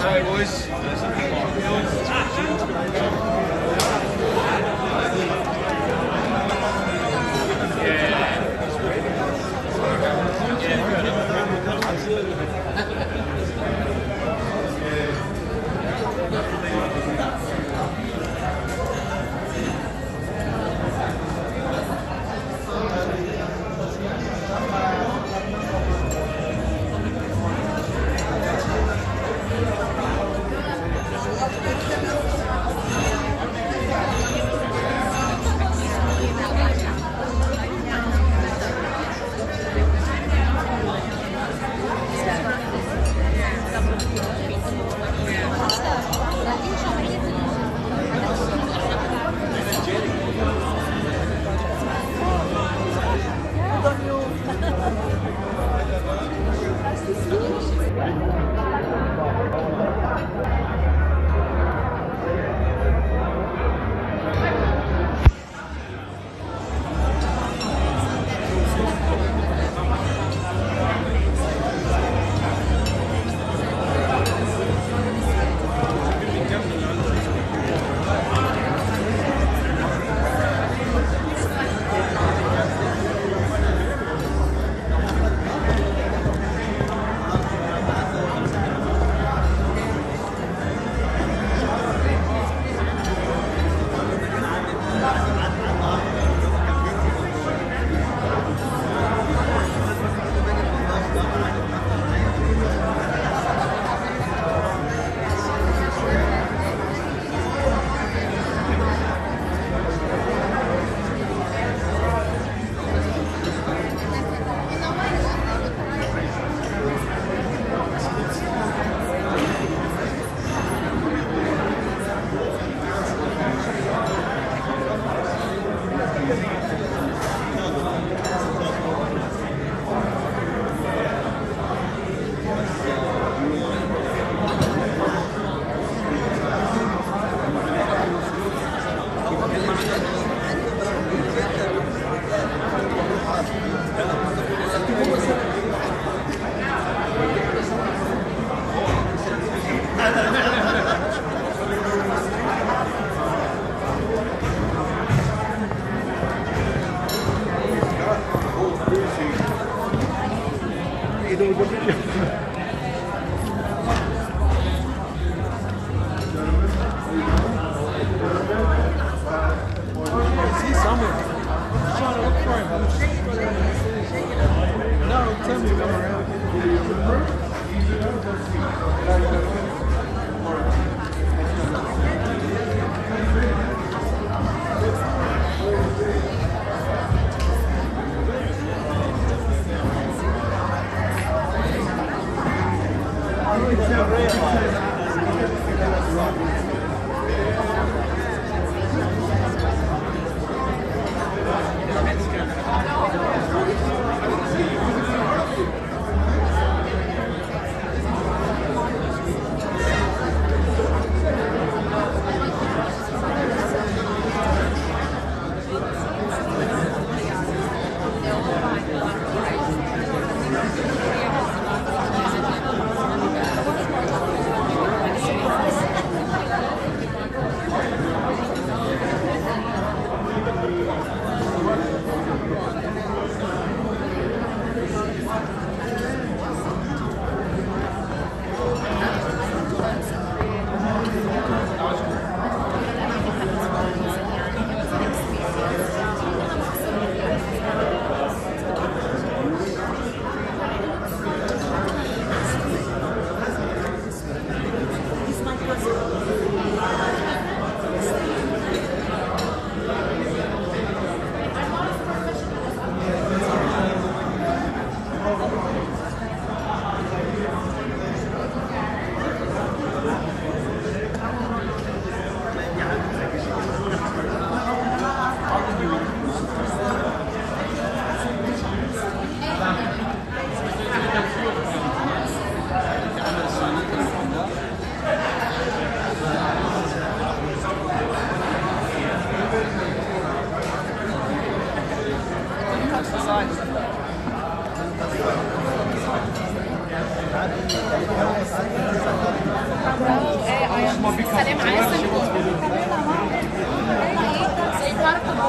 Hi boys.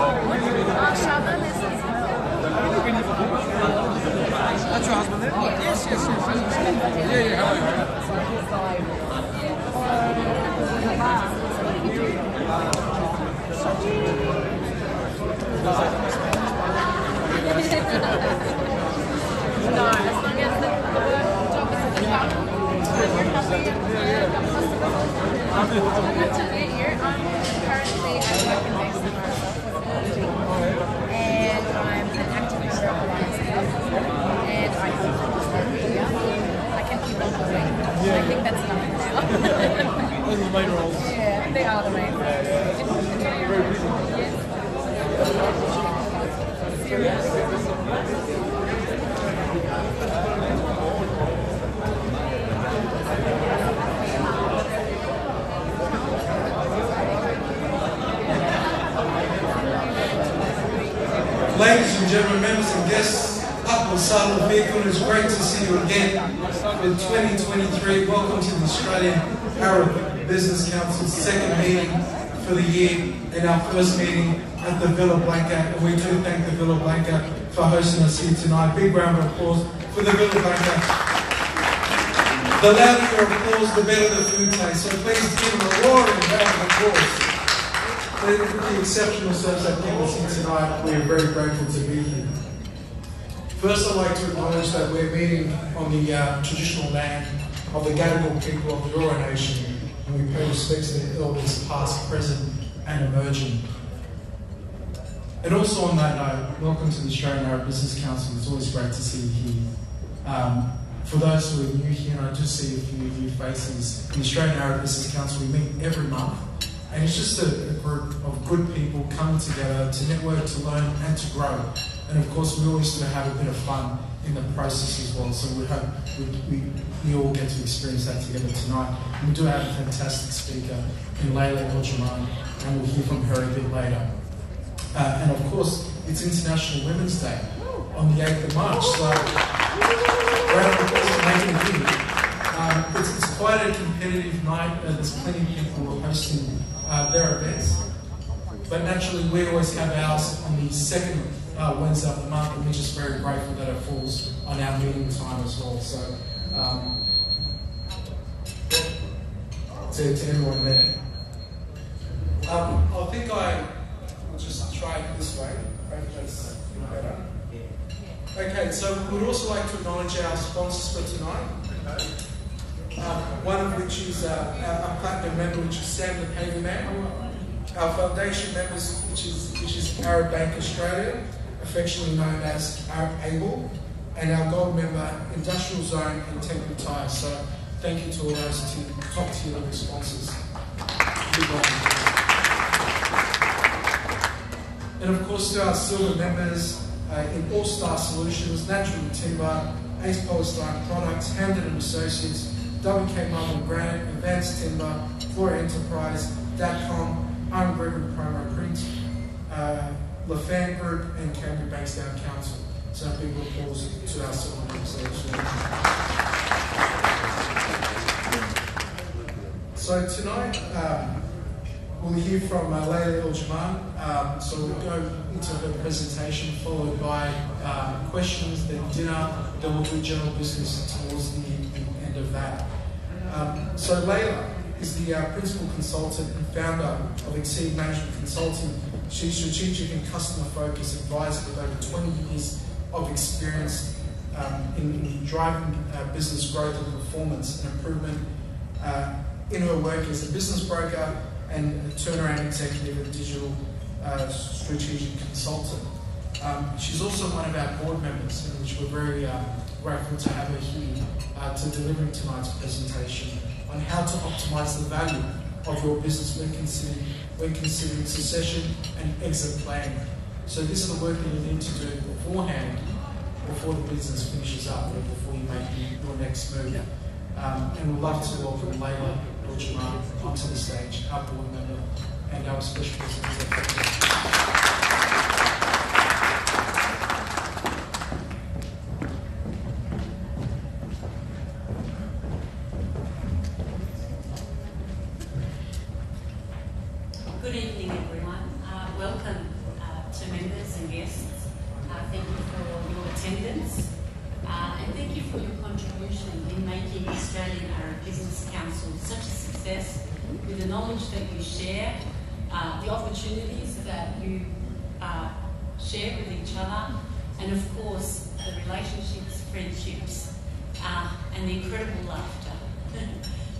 Shaban is as well. That's your husband there? Yes. Yeah. How are you? No, as long as the work job is at the top and you're happy and comfortable. Not to get here, I'm currently at work in Mason and I'm an active member of Alliance and I have a media. I can keep on going. I think that's enough now. Those are the main roles. Yeah, they are the main roles. Enjoy your work. Yes. Ladies and gentlemen, members and guests, up on side of the vehicle, it's great to see you again in 2023. Welcome to the Australian Arab Business Council's second meeting for the year and our first meeting at the Villa Blanca. And we do thank the Villa Blanca for hosting us here tonight. Big round of applause for the Villa Blanca. The louder your applause, the better the food tastes. So please give them a roaring round of applause. With the exceptional service that came us here tonight, we are very grateful to be here. First, I'd like to acknowledge that we're meeting on the traditional land of the Gadigal people of the Eora Nation, and we pay respect to their elders past, present, and emerging. And also on that note, welcome to the Australian Arab Business Council. It's always great to see you here. For those who are new here, and I do see a few new faces, the Australian Arab Business Council, we meet every month. And it's just a group of good people coming together to network, to learn, and to grow. And of course, we always do have a bit of fun in the process as well. So we hope we all get to experience that together tonight. And we do have a fantastic speaker in Layla El-Jaman, and we'll hear from her a bit later. And of course, it's International Women's Day on the 8th of March. So round of applause for making it here. It's quite a competitive night. There's plenty of people who are hosting their events, but naturally we always have ours on the second Wednesday of the month, and we're just very grateful that it falls on our meeting time as well. So to everyone there, I think I will just try it this way. Maybe that's better. Okay, so we'd also like to acknowledge our sponsors for tonight. One of which is our platinum member, which is Sam the Paver Man. Our foundation members, which is Arab Bank Australia, affectionately known as Arab Able, and our gold member, Industrial Zone and Temple Tire. So thank you to all those top tier level sponsors. And of course to our silver members in All Star Solutions, Natural Timber, Ace Polystyrene Products, Hamden & Associates, WK Marble Granite, Advanced Timber, Flora Enterprise, Datcom, Iron Gregory Promo Print, LaFan Group, and Canberra Bankstown Council. So a big applause to our silver members. So tonight we'll hear from Layla El-Jaman. So we'll go into her presentation, followed by questions, then dinner, then we'll do general business towards the end of that. So Layla is the principal consultant and founder of Exceed Management Consulting. She's strategic and customer focused advisor with over 20 years of experience in driving business growth and performance and improvement in her work as a business broker and a turnaround executive and digital strategic consultant. She's also one of our board members, which we're very grateful to have her here to delivering tonight's presentation on how to optimise the value of your business when considering succession and exit planning. So this is the work that you need to do beforehand, before the business finishes up or before you make your next move. And we'd love to welcome Layla El-Jaman onto the stage, our board member and our special representative. Good evening, everyone. Welcome and thank you for your contribution in making Australian Arab Business Council such a success, with the knowledge that you share, the opportunities that you share with each other, and of course the relationships, friendships, and the incredible laughter.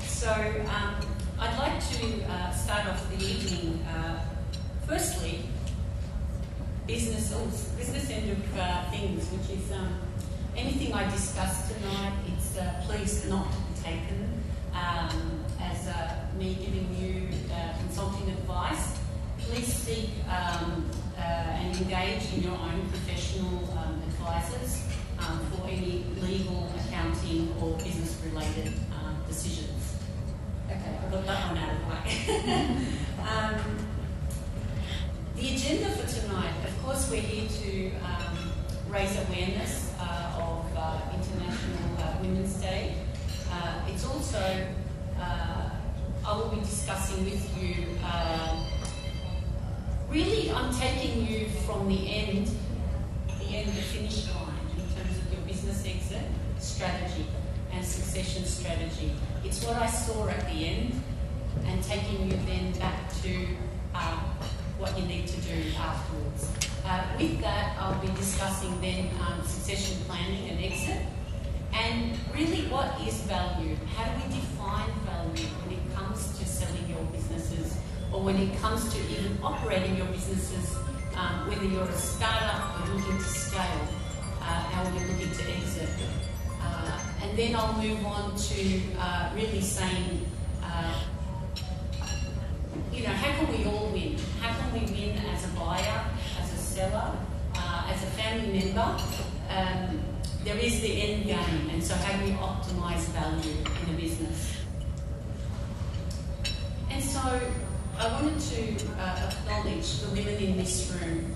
So I'd like to start off the evening, firstly, business end of things, which is anything I discuss tonight, it's please not to be taken as me giving you consulting advice. Please seek and engage in your own professional advisors for any legal, accounting or business related decisions. Okay, I got that one out of the way. The agenda for tonight, of course, we're here to raise awareness of International Women's Day. It's also, I will be discussing with you, really I'm taking you from the end, the finish line in terms of your business exit strategy and succession strategy. It's what I saw at the end and taking you then back to what you need to do afterwards. With that, I'll be discussing then succession planning and exit, and really what is value? How do we define value when it comes to selling your businesses, or when it comes to even operating your businesses, whether you're a startup or looking to scale, how are you looking to exit? And then I'll move on to really saying, how can we all win? How can we win as a buyer, as a seller, as a family member? There is the end game, and so how do we optimise value in a business? And so I wanted to acknowledge the women in this room.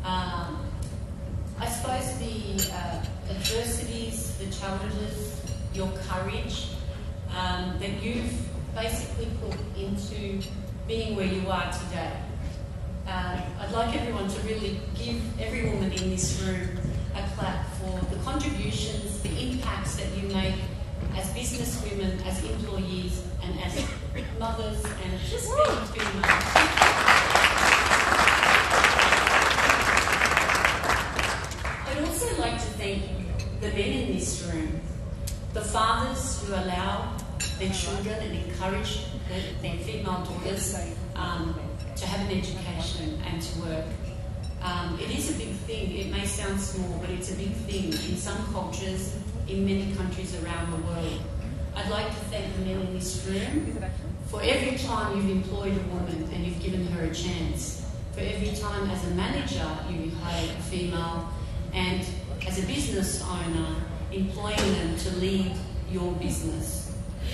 I suppose the adversities, the challenges, your courage that you've basically put into being where you are today. I'd like everyone to really give every woman in this room a clap for the contributions, the impacts that you make as business women, as employees, and as mothers, and just being female. I'd also like to thank the men in this room, the fathers who allow their children and encourage their female daughters to have an education and to work. It is a big thing. It may sound small, but it's a big thing in some cultures, in many countries around the world. I'd like to thank the men in this room for every time you've employed a woman and you've given her a chance, for every time as a manager you hire a female, and as a business owner employing them to lead your business.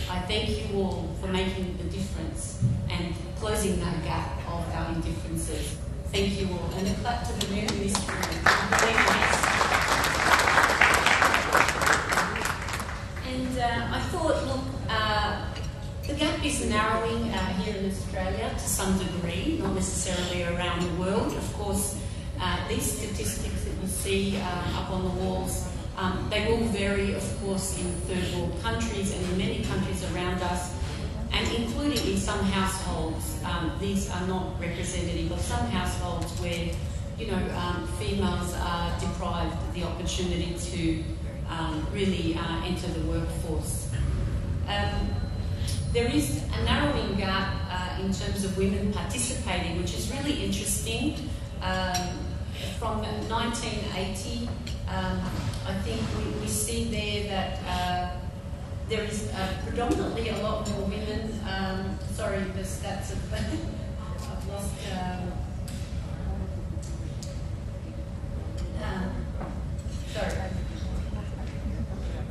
I thank you all for making the difference and closing that gap of our indifferences. Thank you all. And a clap to the men in this room. And I thought, look, the gap is narrowing here in Australia to some degree, not necessarily around the world. Of course, these statistics that you see up on the walls, they will vary, of course, in third world countries and in many countries around us, and including in some households. These are not representative of some households where, females are deprived of the opportunity to really enter the workforce. There is a narrowing gap in terms of women participating, which is really interesting. From 1980, I think we see there that there is predominantly a lot more women. Sorry, the stats of I've lost. Sorry.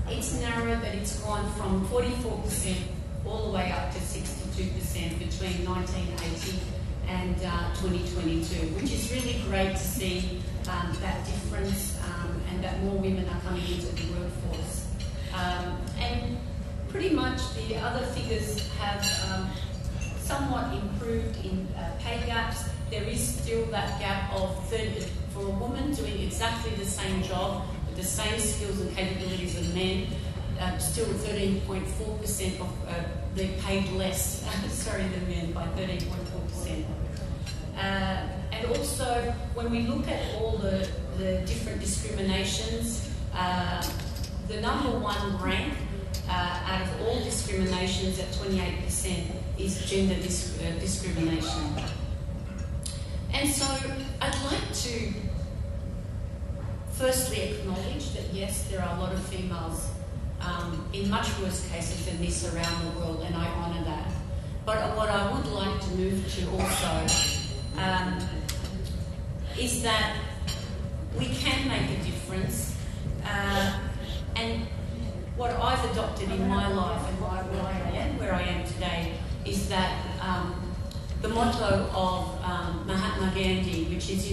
It's narrowed, but it's gone from 44% all the way up to 62% between 1980 and 2022, which is really great to see that difference and that more women are coming into the workforce. And pretty much the other figures have somewhat improved in pay gaps. There is still that gap of 30 for a woman doing exactly the same job, but the same skills and capabilities as men, still 13.4% of they paid less, than men by 13.4%. And also, when we look at all the different discriminations, the number one rank out of all discriminations at 28% is gender discrimination. And so I'd like to firstly acknowledge that yes, there are a lot of females in much worse cases than this around the world, and I honour that. But what I would like to move to also is that we can make a difference, and what I've adopted in my life and where I am today is that the motto of Mahatma Gandhi, which is,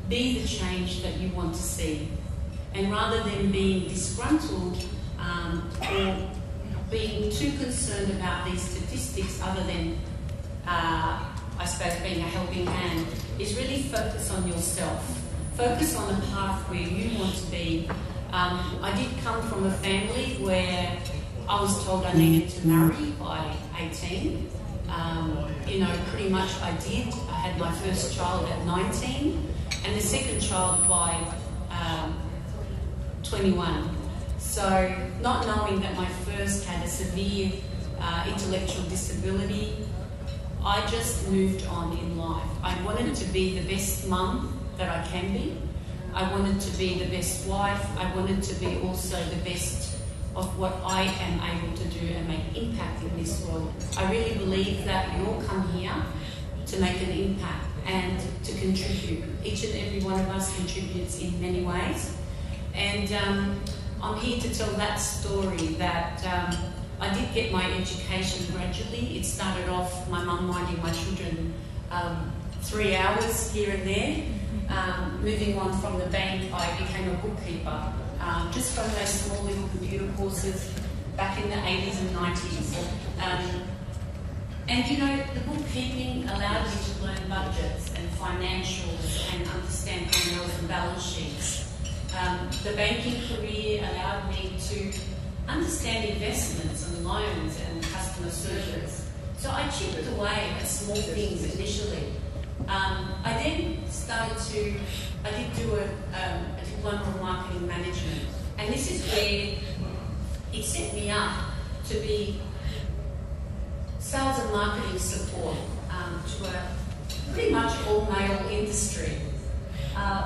be the change that you want to see. And rather than being disgruntled or being too concerned about these statistics, other than, I suppose, being a helping hand, is really focus on yourself. Focus on the path where you want to be. I did come from a family where I was told I needed to marry by 18. Pretty much I did. I had my first child at 19 and the second child by 21. So not knowing that my first had a severe intellectual disability, I just moved on in life. I wanted to be the best mum that I can be. I wanted to be the best wife. I wanted to be also the best of what I am able to do and make impact in this world. I really believe that we all come here to make an impact and to contribute. Each and every one of us contributes in many ways. And I'm here to tell that story that I did get my education gradually. It started off my mum minding my children 3 hours here and there. Moving on from the bank, I became a bookkeeper, just from those small little computer courses back in the 80s and 90s. And the bookkeeping allowed me to learn budgets and financials and understand P&Ls and balance sheets. The banking career allowed me to understand investments and loans and customer service. So I chipped away at small things initially. I then I did do a diploma of marketing management, and this is where it set me up to be sales and marketing support to a pretty much all-male industry.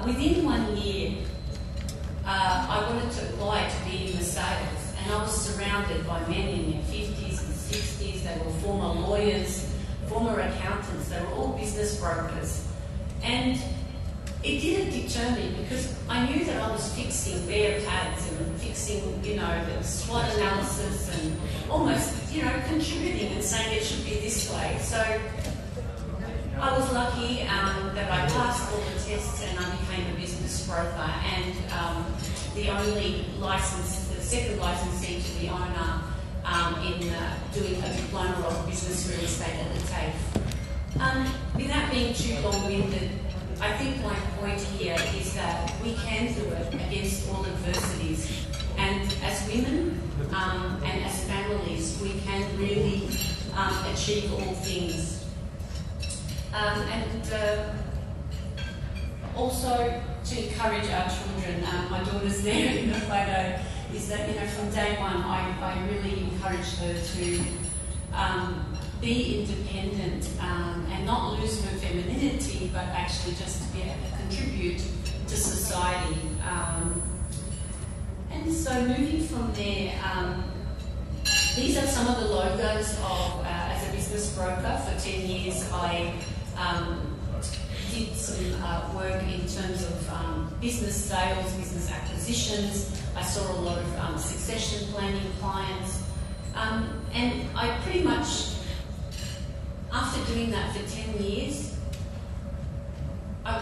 Within 1 year, I wanted to apply to be in the sales, and I was surrounded by men in their 50s and 60s. They were former lawyers, former accountants. They were all business brokers. And it didn't deter me because I knew that I was fixing bare pads and fixing, the SWOT analysis and almost, contributing and saying it should be this way. So I was lucky that I passed all the tests and I became a business broker, and the second licensee to the owner in doing a diploma of business real estate at the TAFE. Without being too long-winded, I think my point here is that we can do it against all adversities, and as women and as families, we can really achieve all things. Also to encourage our children, my daughter's there in the photo, is that from day one I really encouraged her to be independent and not lose her femininity, but actually just to be able to contribute to society. And so moving from there, these are some of the logos of, as a business broker for 10 years, I did some work in terms of business sales, business acquisitions. I saw a lot of succession planning clients. And I pretty much, after doing that for 10 years, I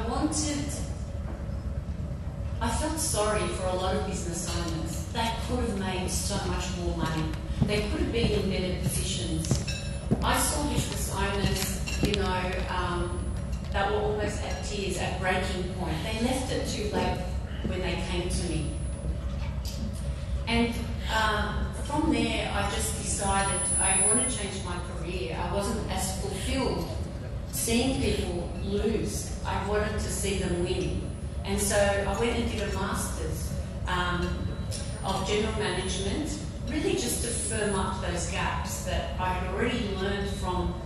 felt sorry for a lot of business owners. They could have made so much more money. They could have been in better positions. I saw business owners, that were almost at tears, at breaking point. They left it too late when they came to me. And from there, I just decided I want to change my career. I wasn't as fulfilled seeing people lose. I wanted to see them win. And so I went and did a master's of general management, really just to firm up those gaps that I had already learned from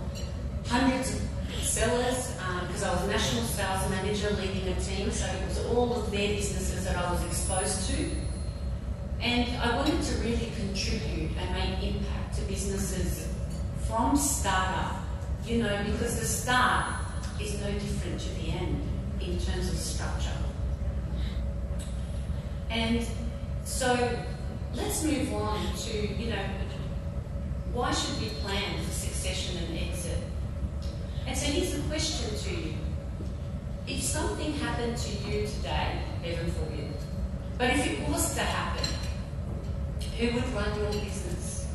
hundreds of sellers, because I was national sales manager leading a team, so it was all of their businesses that I was exposed to. And I wanted to really contribute and make impact to businesses from startup, you know, because the start is no different to the end in terms of structure. And so let's move on to, you know, why should we plan for succession and exit? And so here's the question to you. If something happened to you today, heaven forbid, but if it was to happen, who would run your business?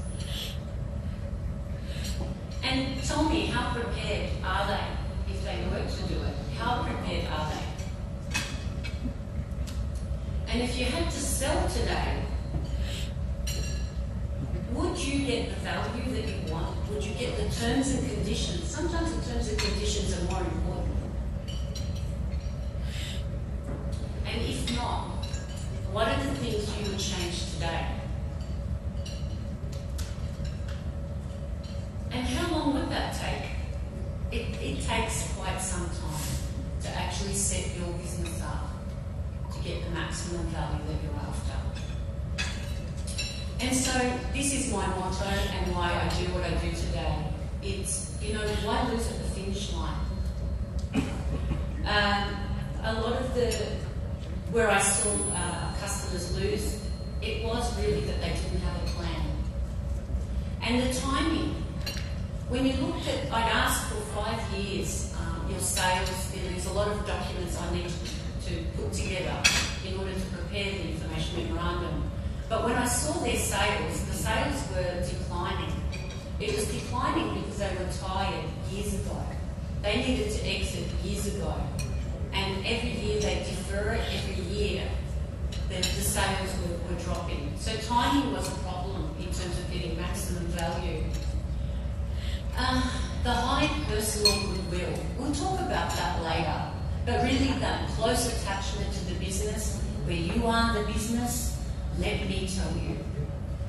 And tell me, how prepared are they if they were to do it? How prepared are they? And if you had to sell today, would you get the value that you want? Would you get the terms and conditions? Sometimes the terms and conditions are more important. And if not, what are the things you would change today? And how long would that take? It takes quite some time to actually set your business up to get the maximum value that you're after. And so this is my motto and why I do what I do today. It's, you know, why lose at the finish line? A lot of where I saw customers lose, it was really that they didn't have a plan. And the timing. When you looked at, I'd asked for 5 years, your sales, there's a lot of documents I need to put together in order to prepare the information memorandum. But when I saw their sales, the sales were declining. It was declining because they were tired years ago. They needed to exit years ago. And every year they defer it, every year the sales were dropping. So timing was a problem in terms of getting maximum value. The high personal goodwill. We'll talk about that later. But really that close attachment to the business, where you are the business, let me tell you,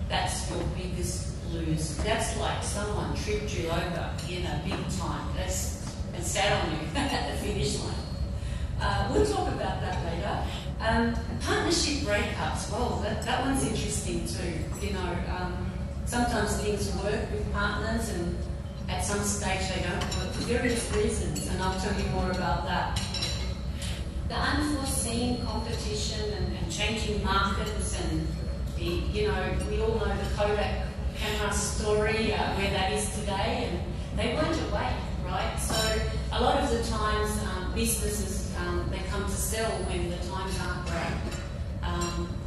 that's your biggest lose. That's like someone tripped you over, you know, big time. And sat on you at the finish line. We'll talk about that later. Partnership breakups. Well, that one's interesting too. You know, sometimes things work with partners and at some stage they don't work for various reasons, and I'll tell you more about that. The unforeseen competition and changing markets, and you know, we all know the Kodak camera story, where that is today, and they weren't awake, right? So a lot of the times businesses, they come to sell when the times aren't great,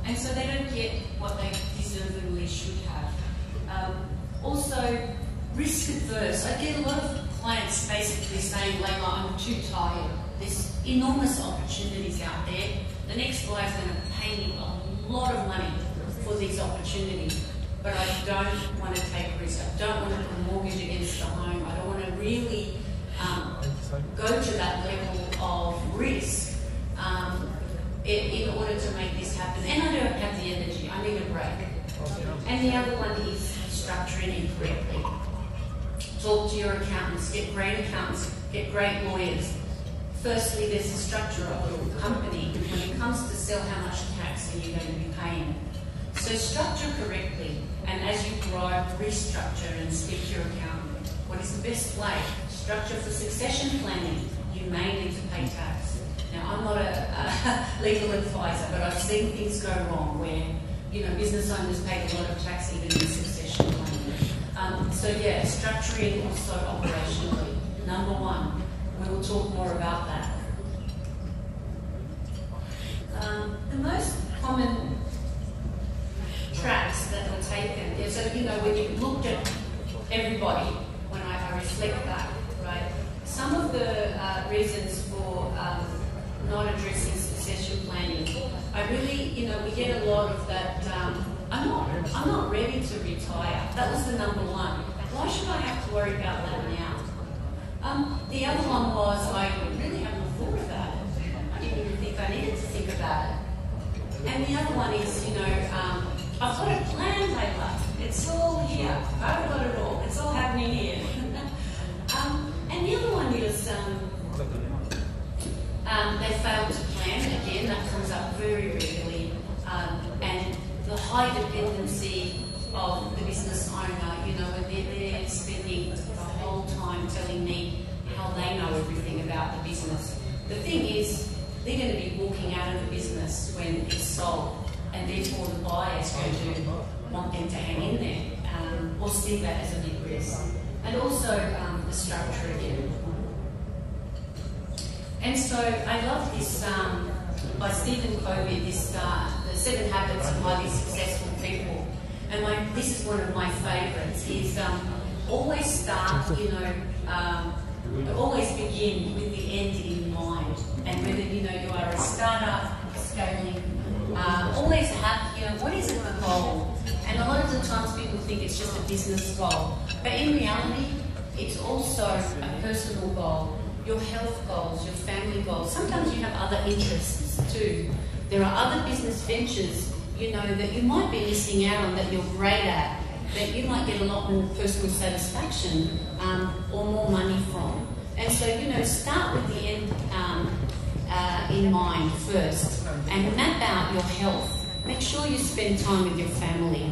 and so they don't get what they deservedly should have. Also, risk adverse. I get a lot of clients basically saying, Layla, I'm too tired. There's enormous opportunities out there. The next guy's going to pay me a lot of money for these opportunities, but I don't want to take risks. I don't want to put a mortgage against the home. I don't want to really go to that level of risk in order to make this happen. And I don't have the energy. I need a break. And the other one is structuring incorrectly. Talk to your accountants, get great lawyers. Firstly, there's the structure of a company. When it comes to sell, how much tax are you going to be paying? So structure correctly, and as you grow, restructure and speak to your accountant. What is the best way? Structure for succession planning. You may need to pay tax. Now, I'm not a legal advisor, but I've seen things go wrong where, you know, business owners pay a lot of tax even in succession planning. So yeah, structuring also operationally. Number one, we will talk more about that. The most common tracks that were taken, so you know, when you looked at everybody, when I reflect back, right, some of the reasons for not addressing succession planning, I really, you know, we get a lot of that I'm not ready to retire. That was the number one. Why should I have to worry about that now? The other one was I really haven't thought about it. I didn't even think I needed to think about it. And the other one is, I've got a plan, Layla. It's all here. I've got it all. It's all happening here. And the other one is they failed to plan. Again, that comes up very regularly. And the high dependency of the business owner, when they're there spending the whole time telling me how they know everything about the business. The thing is, they're going to be walking out of the business when it's sold, and therefore the buyer's going to want them to hang in there or see that as a big risk. And also the structure again. And so I love this by Stephen Covey, the 7 Habits of Highly Successful People. And this is one of my favourites, is always start, always begin with the end in mind. And whether, you are a startup, scaling, always have, what is it, the goal? And a lot of the times people think it's just a business goal. But in reality, it's also a personal goal, your health goals, your family goals. Sometimes you have other interests too. There are other business ventures, that you might be missing out on that you're great at, that you might get a lot more personal satisfaction or more money from. And so, start with the end in mind first and map out your health. Make sure you spend time with your family.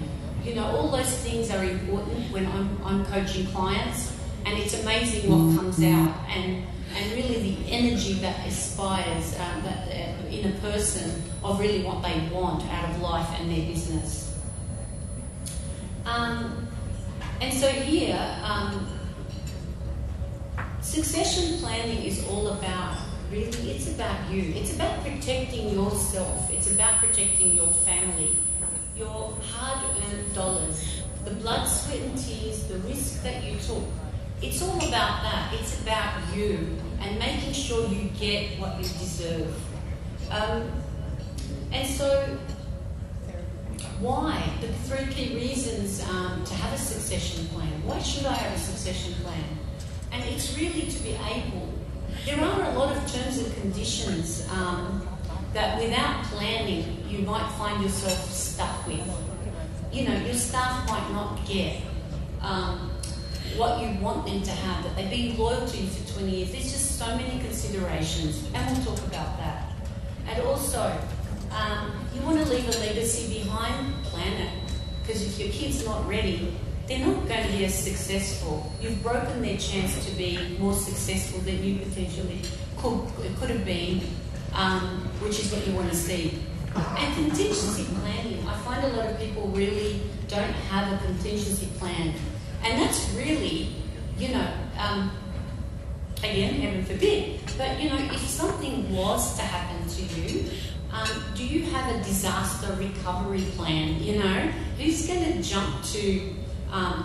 All those things are important when I'm coaching clients, and it's amazing what comes out and really the energy that aspires in a person of really what they want out of life and their business. And so here, succession planning is all about, really, it's about you. It's about protecting yourself. It's about protecting your family, your hard-earned dollars, the blood, sweat and tears, the risk that you took. It's all about that. It's about you and making sure you get what you deserve. And so, why? The 3 key reasons to have a succession plan. Why should I have a succession plan? And it's really to be able. There are a lot of terms and conditions that without planning you might find yourself stuck with. Your staff might not get what you want them to have, that they've been loyal to you for 20 years. There's just so many considerations, and we'll talk about that. And also, you want to leave a legacy behind, plan it. Because if your kid's not ready, they're not going to be as successful. You've broken their chance to be more successful than you potentially could have been, which is what you want to see. And contingency planning. I find a lot of people really don't have a contingency plan. And that's really, again, heaven forbid, but if something was to happen to you, do you have a disaster recovery plan? Who's going to jump to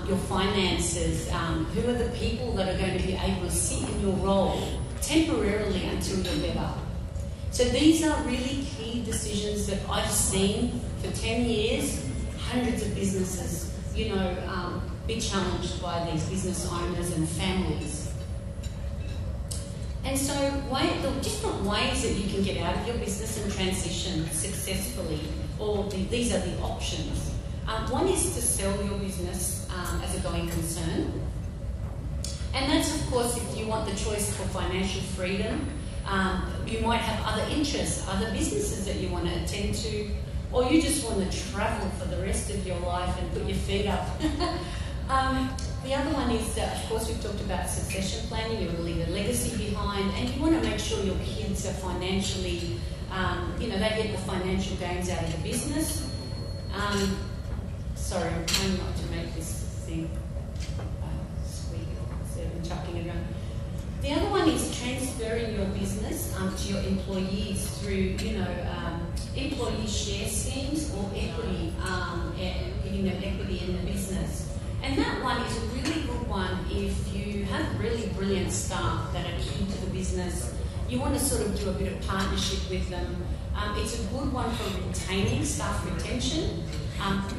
your finances? Who are the people that are going to be able to sit in your role temporarily until you're better? So these are really key decisions that I've seen for 10 years, hundreds of businesses, be challenged by these business owners and families. And so the different ways that you can get out of your business and transition successfully, these are the options. One is to sell your business as a going concern. And that's, of course, if you want the choice for financial freedom. You might have other interests, other businesses that you want to attend to, or you just want to travel for the rest of your life and put your feet up. The other one is, of course, we've talked about succession planning. You want to leave a legacy behind, and you want to make sure your kids are financially, they get the financial gains out of the business. Sorry, I'm trying not to make this thing squeak instead of chucking it around. The other one is transferring your business to your employees through, employee share schemes or equity, giving them equity in the business. And that one is a really good one if you have really brilliant staff that are key to the business you want to sort of do a bit of partnership with them. It's a good one for retaining, staff retention,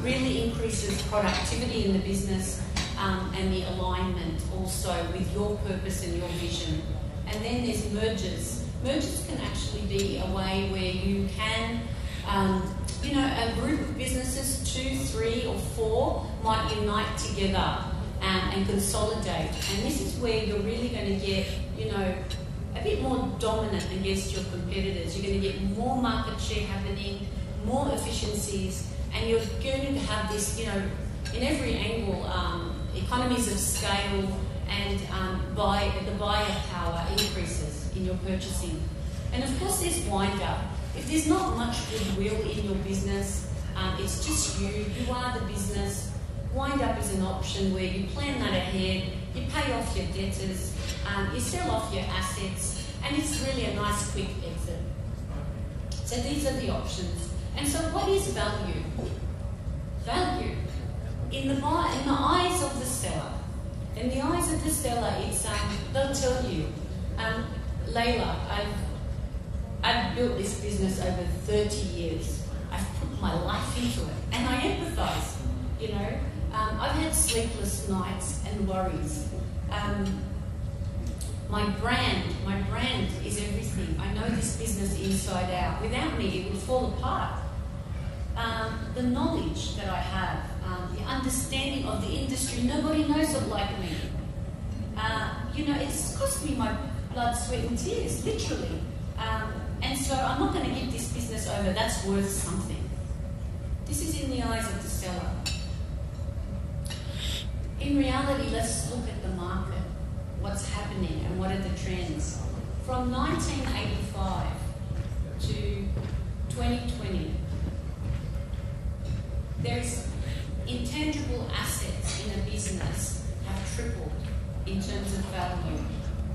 really increases productivity in the business, and the alignment also with your purpose and your vision. And then there's mergers. Mergers can actually be a way where you can, a group of businesses, 2, 3 or 4 might unite together and consolidate. And this is where you're really going to get, a bit more dominant against your competitors. You're going to get more market share happening, more efficiencies, and you're going to have this, in every angle, economies of scale, and the buyer power increases in your purchasing. And of course there's wind up. If there's not much goodwill in your business, it's just you are the business, wind up is an option where you plan that ahead, you pay off your debtors, you sell off your assets, and it's really a nice quick exit. So these are the options. And so what is value? Value. In the eyes of the seller. In the eyes of the seller, it's they'll tell you, Layla, I've built this business over 30 years. I've put my life into it, and I empathise. I've had sleepless nights and worries. My brand is everything. I know this business inside out. Without me, it would fall apart. The knowledge that I have, the understanding of the industry, nobody knows it like me. It's cost me my blood, sweat and tears, literally. And so I'm not going to give this business over. That's worth something. This is in the eyes of the seller. In reality, let's look at the market. What's happening and what are the trends? From 1985 to 2020, there's intangible assets in a business have tripled in terms of value.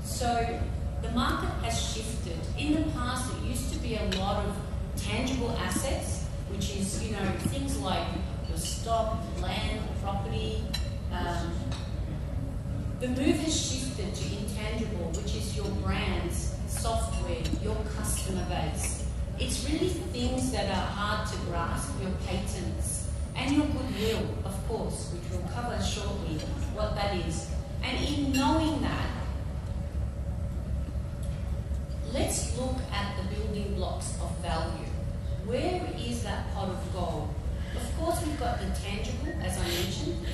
So the market has shifted. In the past, it used to be a lot of tangible assets, which is, things like your stock, land, property. The move has shifted to intangible, which is your brands, software, your customer base. It's really things that are hard to grasp, your patents, and your goodwill, of course, which we'll cover shortly, what that is. And in knowing that, let's look at the building blocks of value. Where is that pot of gold? Of course, we've got the tangible, as I mentioned,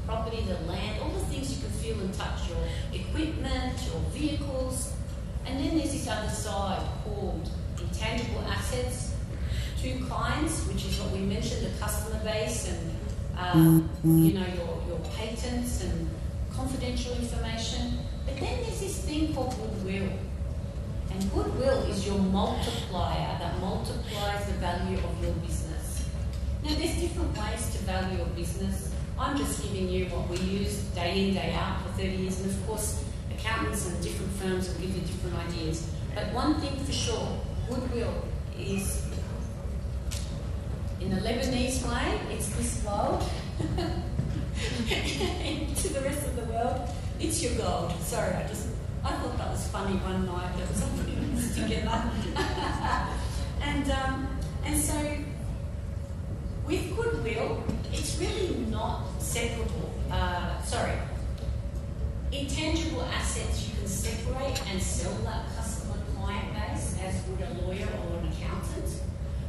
property, the land, all the things you can feel and touch, your equipment, your vehicles. And then there's this other side called intangible assets. 2 kinds, which is what we mentioned, the customer base and your patents and confidential information. But then there's this thing called goodwill. And goodwill is your multiplier that multiplies the value of your business. Now there's different ways to value your business. I'm just giving you what we use day in, day out for 30 years. And of course, accountants and different firms will give you different ideas. But one thing for sure, goodwill is, in the Lebanese way, it's this gold. And to the rest of the world, it's your gold. Sorry, I thought that was funny one night. That was all putting this together. And so, with goodwill, it's really not separable. Intangible assets you can separate and sell that customer client base, as would a lawyer or an accountant.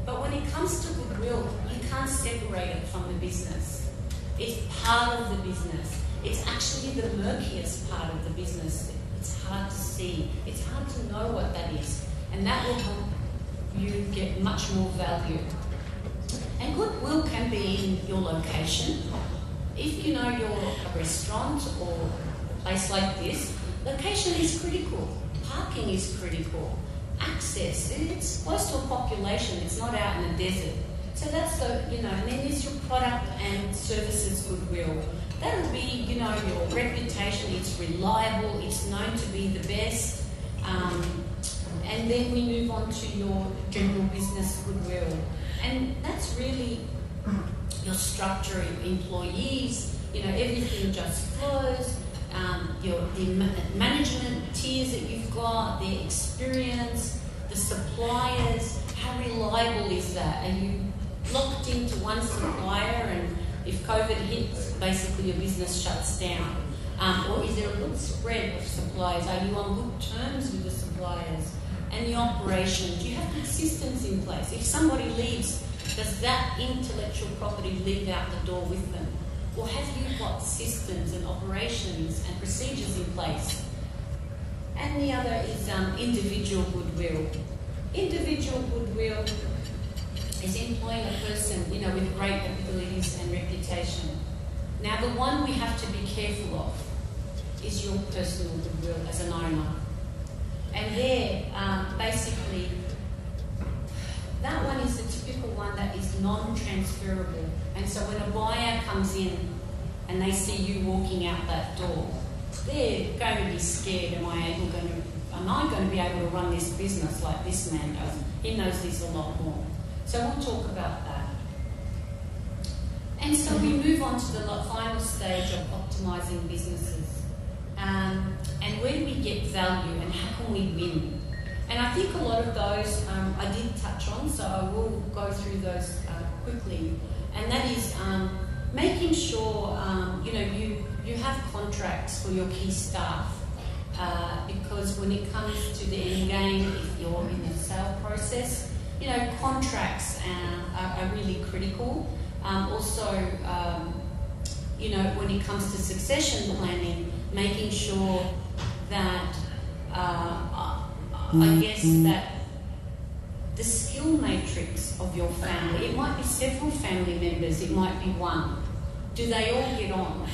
But when it comes to goodwill, you can't separate it from the business. It's part of the business. It's actually the murkiest part of the business. It's hard to see. It's hard to know what that is. And that will help you get much more value. And goodwill can be in your location. If you're a restaurant or a place like this, location is critical. Parking is critical. Access, it's close to a population. It's not out in the desert. So that's and then there's your product and services goodwill. That will be, your reputation. It's reliable. It's known to be the best. And then we move on to your general business goodwill. And that's really your structure, employees, everything just flows. the management tiers that you've got, their experience, the suppliers. How reliable is that? Are you locked into one supplier, and if COVID hits, basically your business shuts down? Or is there a good spread of suppliers? Are you on good terms with the suppliers? And the operation, do you have good systems in place? If somebody leaves, does that intellectual property leave out the door with them? Or have you got systems and operations and procedures in place? And the other is individual goodwill. Individual goodwill is employing a person, with great abilities and reputation. Now, the one we have to be careful of is your personal goodwill as an owner. And there, basically, that one is the typical one that is non-transferable. And so when a buyer comes in and they see you walking out that door, they're going to be scared. Am I going to be able to run this business like this man does? He knows this a lot more. So we'll talk about that. And so we move on to the final stage of optimising businesses. And where do we get value and how can we win? And I think a lot of those I did touch on, so I will go through those quickly. And that is making sure you have contracts for your key staff, because when it comes to the end game, if you're in the sale process, contracts are really critical. Also, when it comes to succession planning, making sure that I guess that the skill matrix of your family, it might be several family members, it might be one. Do they all get on?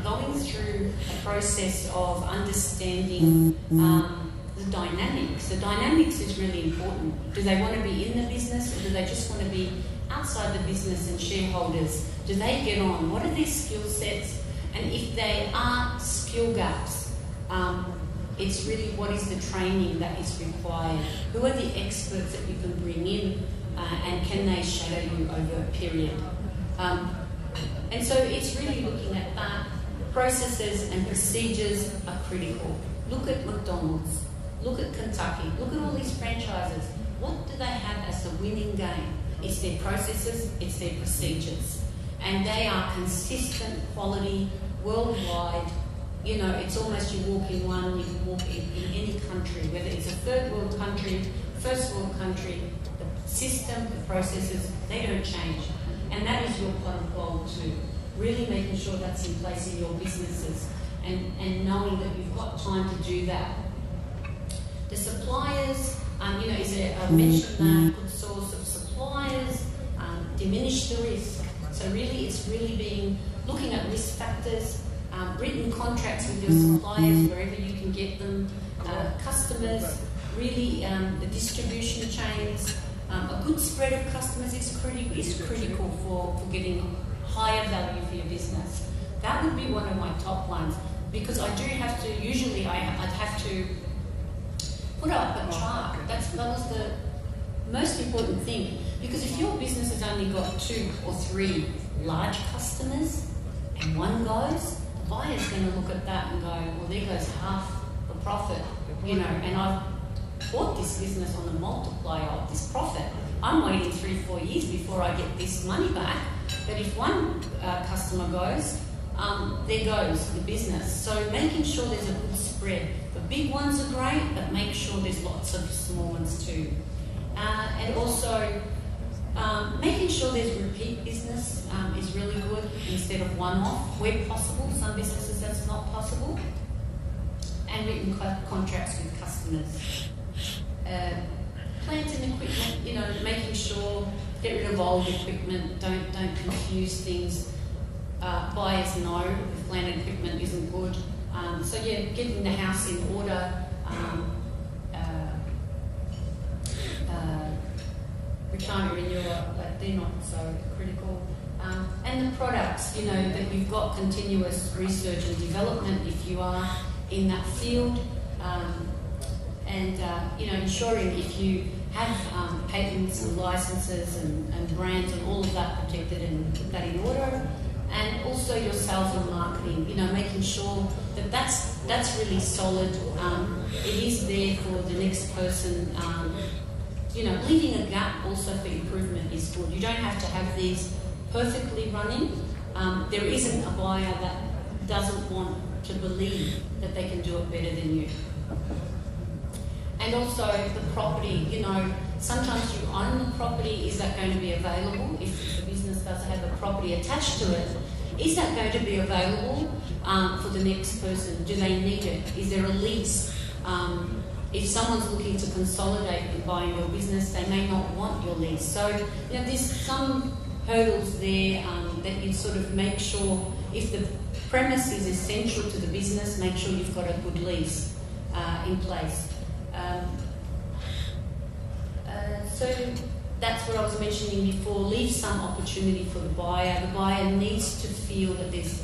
Going through a process of understanding the dynamics. The dynamics is really important. Do they want to be in the business, or do they just want to be outside the business and shareholders? Do they get on? What are their skill sets? And if there are skill gaps, it's really what is the training that is required? Who are the experts that you can bring in, and can they shadow you over a period? And so it's really looking at that. Processes and procedures are critical. Look at McDonald's, look at Kentucky, look at all these franchises. What do they have as the winning game? It's their processes, it's their procedures. And they are consistent quality worldwide. It's almost you walk in one, you can walk in any country, whether it's a third world country, first world country, the system, the processes, they don't change. And that is your pot of gold too. Really making sure that's in place in your businesses and knowing that you've got time to do that. The suppliers, I mentioned that, good source of suppliers, diminish the risk. So really, it's really looking at risk factors, written contracts with your suppliers wherever you can get them, customers, really the distribution chains. A good spread of customers is critical for getting higher value for your business. That would be one of my top ones, because I do have to, usually I'd have to put up a chart. That was the most important thing, because if your business has only got 2 or 3 large customers and one goes, the buyer's going to look at that and go, well, there goes half the profit, and I've bought this business on the multiplier of this profit. I'm waiting 3-4 years before I get this money back. But if one customer goes, there goes the business. So making sure there's a good spread. The big ones are great, but make sure there's lots of small ones too. And also making sure there's repeat business is really good instead of one-off where possible. Some businesses that's not possible. And written contracts with customers. Plant and equipment, making sure, get rid of old equipment, don't confuse things. Buyers know if plant and equipment isn't good. Getting the house in order, retirement renewal, they're not so critical. And the products, that you've got continuous research and development if you are in that field. Ensuring if you have patents and licenses and brands and all of that protected and put that in order. And also your sales and marketing, making sure that that's really solid. It is there for the next person. Leaving a gap also for improvement is good. You don't have to have these perfectly running. There isn't a buyer that doesn't want to believe that they can do it better than you. And also the property, sometimes you own the property. Is that going to be available? If the business does have a property attached to it, is that going to be available for the next person? Do they need it? Is there a lease? If someone's looking to consolidate and buy your business, they may not want your lease. So, there's some hurdles there that you sort of make sure, if the premise is essential to the business, make sure you've got a good lease in place. So that's what I was mentioning before. Leave some opportunity for the buyer. The buyer needs to feel that there's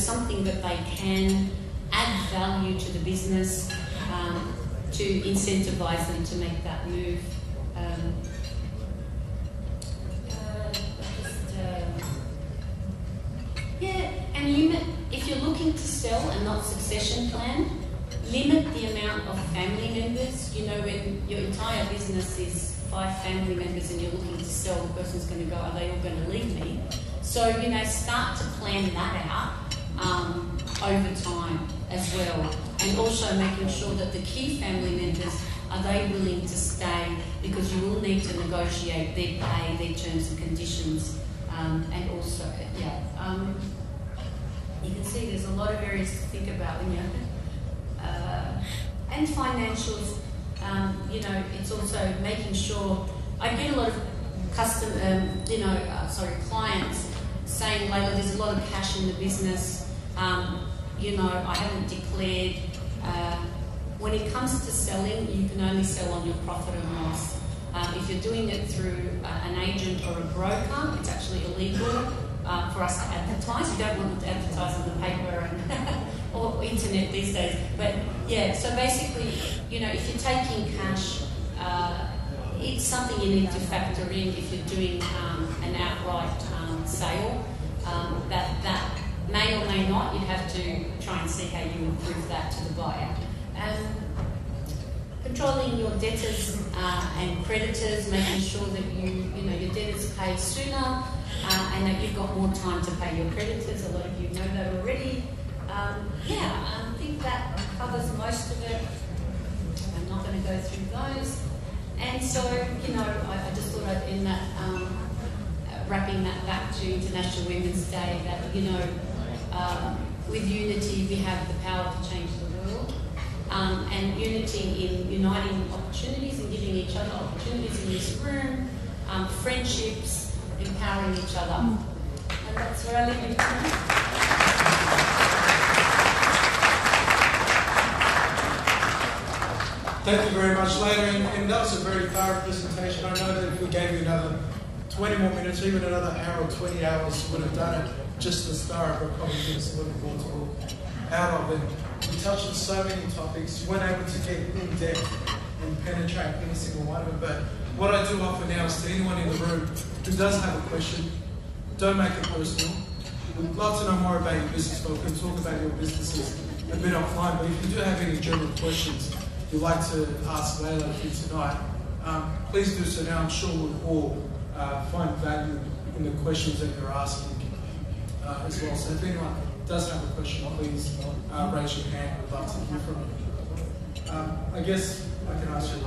something that they can add value to the business to incentivise them to make that move. And limit, if you're looking to sell and not succession plan, limit the amount of family members. When your entire business is 5 family members and you're looking to sell, the person's going to go, are they all going to leave me? So, start to plan that out over time as well. And also making sure that the key family members, are they willing to stay? Because you will need to negotiate their pay, their terms and conditions. And also, you can see there's a lot of areas to think about when you're and financials, it's also making sure. I get a lot of clients saying, Layla, there's a lot of cash in the business. I haven't declared. When it comes to selling, you can only sell on your profit and loss. If you're doing it through an agent or a broker, it's actually illegal for us to advertise. You don't want to advertise on the paper and or internet these days. But so basically, if you're taking cash, it's something you need to factor in if you're doing an outright sale. That may or may not, you'd have to try and see how you improve that to the buyer. Controlling your debtors and creditors, making sure that your debtors pay sooner and that you've got more time to pay your creditors. A lot of you know that already. I think that covers most of it. I'm not going to go through those. And so, I just thought I'd end that, wrapping that back to International Women's Day, that, with unity we have the power to change the world. And unity in uniting opportunities and giving each other opportunities in this room, friendships, empowering each other. And that's where I leave it tonight. Thank you very much, Layla, and that was a very thorough presentation. I know that if we gave you another 20 more minutes, or even another hour or 20 hours, we would have done it just as thorough, but probably give us a little more to walk out of it. We touched on so many topics, you weren't able to get in depth and penetrate any single one of them, but what I do offer now is to anyone in the room who does have a question, don't make it personal. We'd love to know more about your business, but we can talk about your businesses a bit offline, but if you do have any general questions you'd like to ask Layla for tonight, please do so now. I'm sure we'll all find value in the questions that you're asking as well. So if anyone does have a question, please raise your hand. We'd love to hear from you. I guess I can ask you.